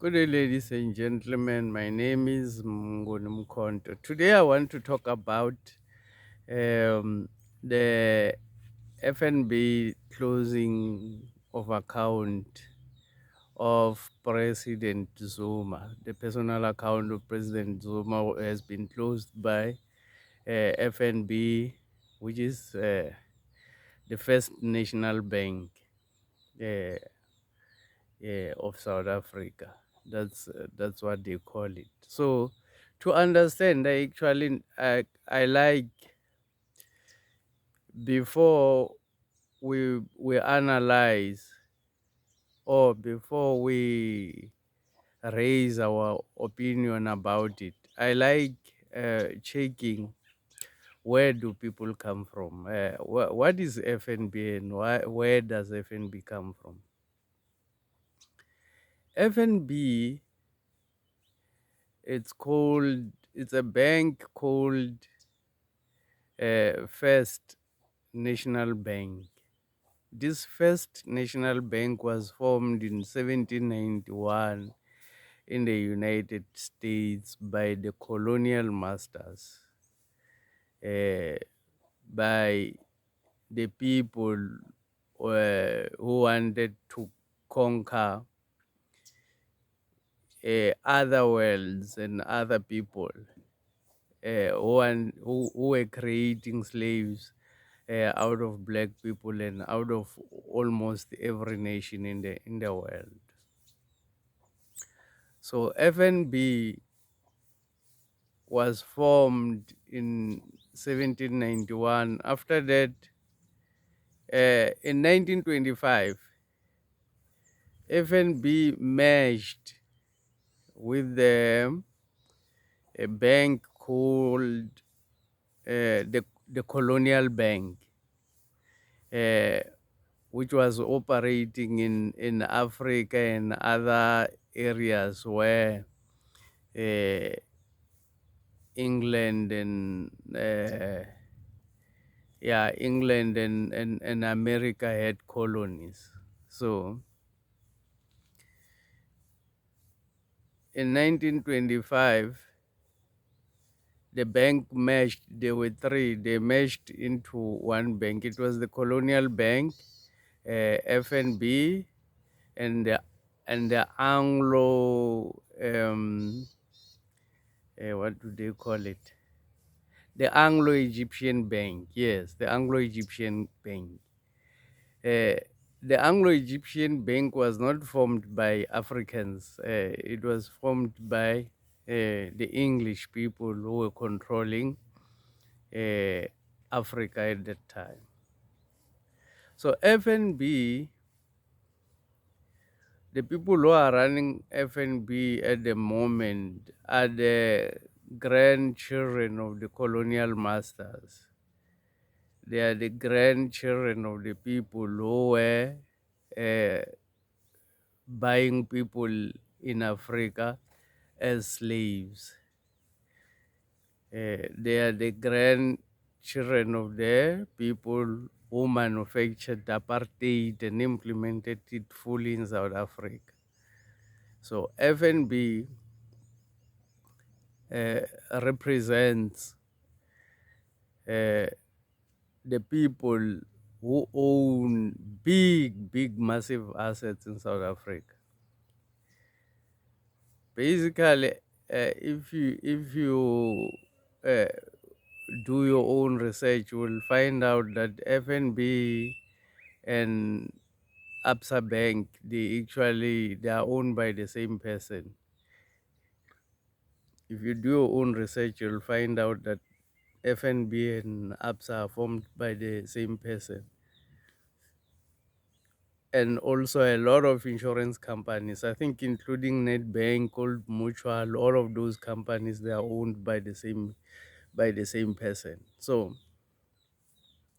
Good day, ladies and gentlemen. My name is Mngoni Mkonto. Today, I want to talk about the FNB closing of account of President Zuma. The personal account of President Zuma has been closed by FNB, which is the First National Bank uh, of South Africa. That's what they call it. So, to understand, I like before we analyze or before we raise our opinion about it. I like checking where do people come from. What is FNB and where does FNB come from? FNB it's a bank called First National Bank. This First National Bank was formed in 1791 in the United States by the colonial masters, by the people who wanted to conquer other worlds and other people who were creating slaves out of black people and out of almost every nation in the world. So FNB was formed in 1791. After that, in 1925, FNB merged with a bank called the Colonial Bank, which was operating in Africa and other areas where England and England and America had colonies. So in 1925, the bank merged. There were three. They merged into one bank. It was the Colonial Bank, FNB, and the Anglo. What do they call it? The Anglo-Egyptian Bank. Yes, the Anglo-Egyptian Bank. The Anglo-Egyptian Bank was not formed by Africans. It was formed by the English people who were controlling Africa at that time. So FNB, the people who are running FNB at the moment are the grandchildren of the colonial masters. They are the grandchildren of the people who were buying people in Africa as slaves. They are the grandchildren of the people who manufactured apartheid and implemented it fully in South Africa. So FNB represents the people who own big, massive assets in South Africa. Basically, if you do your own research, you will find out that FNB and Absa Bank, they are owned by the same person. If you do your own research, you'll find out that FNB and Absa are formed by the same person. And also a lot of insurance companies, I think including Nedbank, Old Mutual, all of those companies, they are owned by the same person. So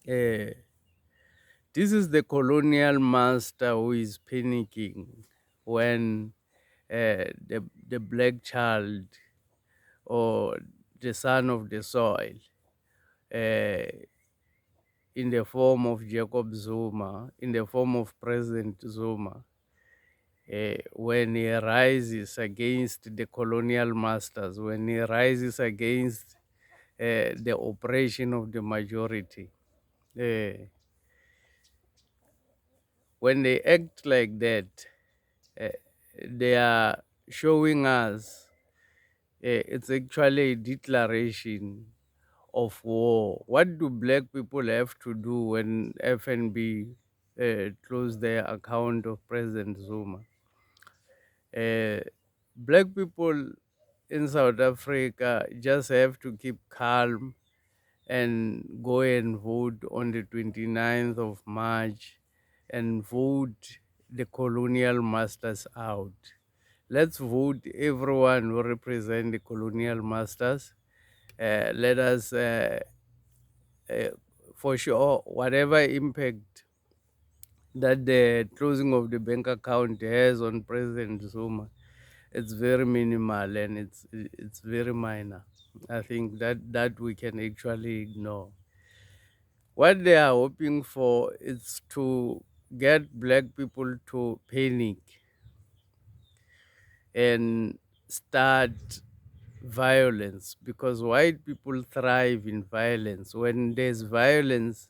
this is the colonial master who is panicking when the black child or the son of the soil, in the form of Jacob Zuma, in the form of President Zuma, when he rises against the colonial masters, when he rises against the oppression of the majority. Uh, when they act like that, uh, they are showing us it's actually a declaration of war. What do black people have to do when FNB close their account of President Zuma? Uh, Black people in South Africa just have to keep calm and go and vote on the 29th of March and vote the colonial masters out. Let's vote everyone who represent the colonial masters. Let us, uh, for sure, whatever impact that the closing of the bank account has on President Zuma, it's very minimal and it's very minor. I think that we can actually ignore. What they are hoping for is to get black people to panic and start violence, because white people thrive in violence. When there's violence,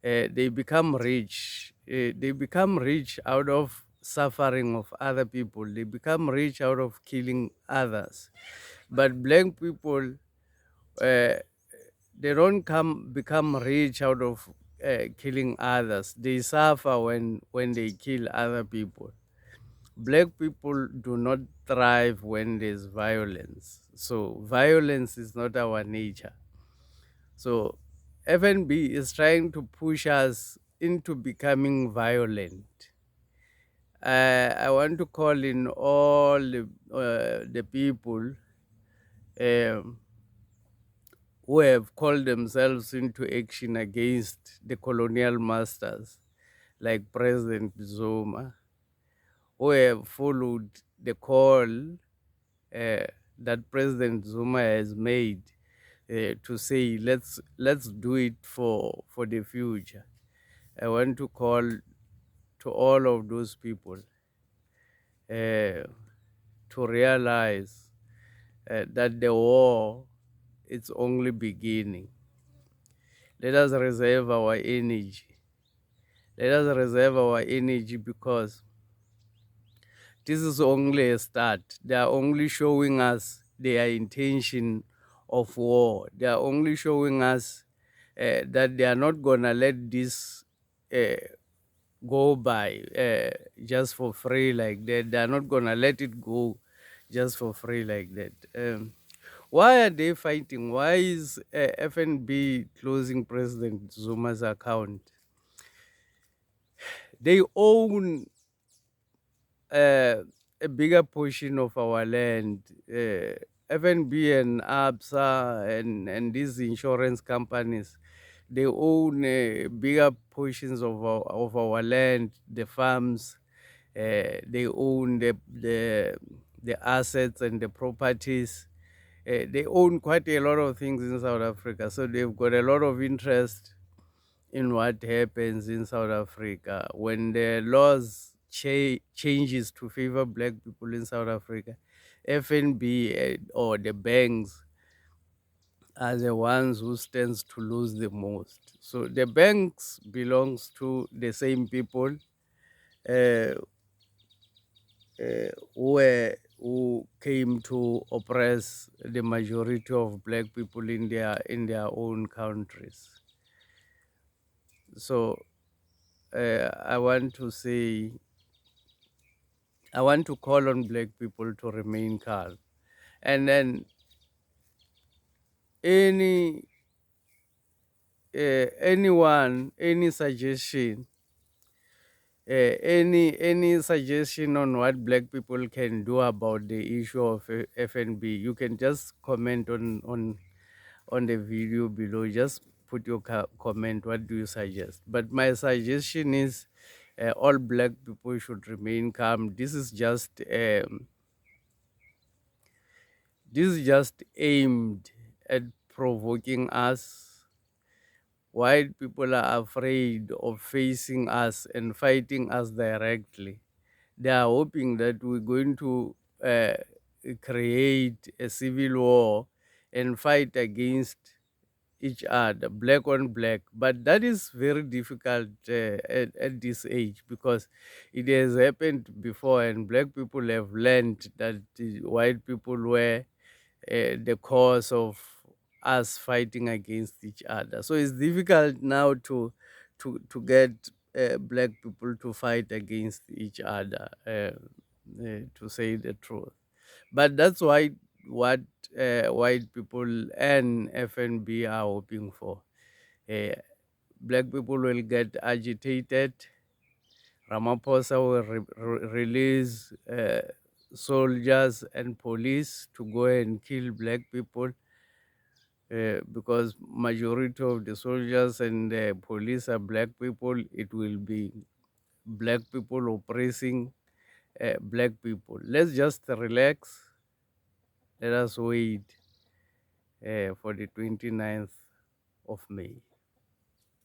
they become rich. They become rich out of suffering of other people. They become rich out of killing others. But black people, uh, they don't become rich out of killing others. They suffer when they kill other people. Black people do not thrive when there's violence. So violence is not our nature. So FNB is trying to push us into becoming violent. I want to call in all the people um, who have called themselves into action against the colonial masters, like President Zuma, who have followed the call that President Zuma has made to say let's do it for the future. I want to call to all of those people to realize that the war is only beginning. Let us reserve our energy. Let us reserve our energy, because this is only a start. They are only showing us their intention of war. They are only showing us that they are not going to let this uh, go by just for free like that. They are not going to let it go just for free like that. Why are they fighting? Why is FNB closing President Zuma's account? They own a bigger portion of our land. FNB and ABSA and these insurance companies, they own bigger portions of our land, the farms. They own the assets and the properties. They own quite a lot of things in South Africa, so they've got a lot of interest in what happens in South Africa. When the laws changes to favor black people in South Africa, FNB or the banks are the ones who stands to lose the most. So the banks belongs to the same people uh, who came to oppress the majority of black people in their own countries. So I want to say, I want to call on black people to remain calm. And then any anyone, any suggestion on what black people can do about the issue of FNB, you can just comment on the video below. Just put your comment. What do you suggest? But my suggestion is all black people should remain calm. This is just aimed at provoking us. White people are afraid of facing us and fighting us directly. They are hoping that we're going to create a civil war and fight against each other, black on black. But that is very difficult at this age, because it has happened before, and black people have learned that the white people were the cause of us fighting against each other. So it's difficult now to get black people to fight against each other, to say the truth. But that's why what white people and FNB are hoping for. Uh, Black people will get agitated. Ramaphosa will release soldiers and police to go and kill black people, because majority of the soldiers and the police are black people. It will be black people oppressing black people. Let's just relax. Let us wait for the 29th of May.